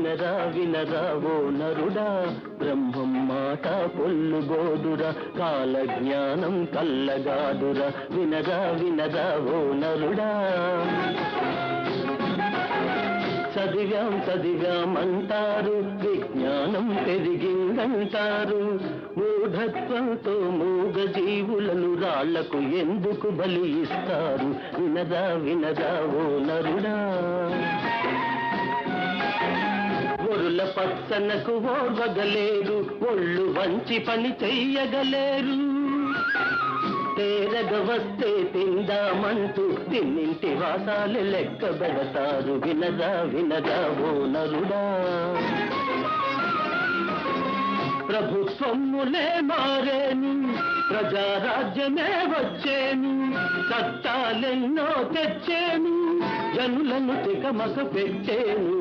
వినరా వినరా ఓ నరుడా, బ్రహ్మం మాట పొల్లుగోదురా, కాల జ్ఞానం కల్లగాదురా, వినరా వినరా ఓ నరుడా. చదివాం అంటారు, విజ్ఞానం పెరిగిందంటారు, మూఢత్వంతో మూగ జీవులను రాళ్లకు ఎందుకు బలి ఇస్తారు, వినరా వినరా ఓ నరుడా. ఒరుల పచ్చనకు ఓర్వగలేరు, ఒళ్ళు వంచి పని చెయ్యగలేరు, తేరగ వస్తే తిందామంటూ తిన్నింటి వాసాలు లెక్క పెడతారు, వినరా వినరా ఓ నరుడా. ప్రభుత్వములే మారేను, ప్రజారాజ్యమే వచ్చేను, చట్టాలెన్నో తెచ్చేను, జనులను తికమక పెట్టేను,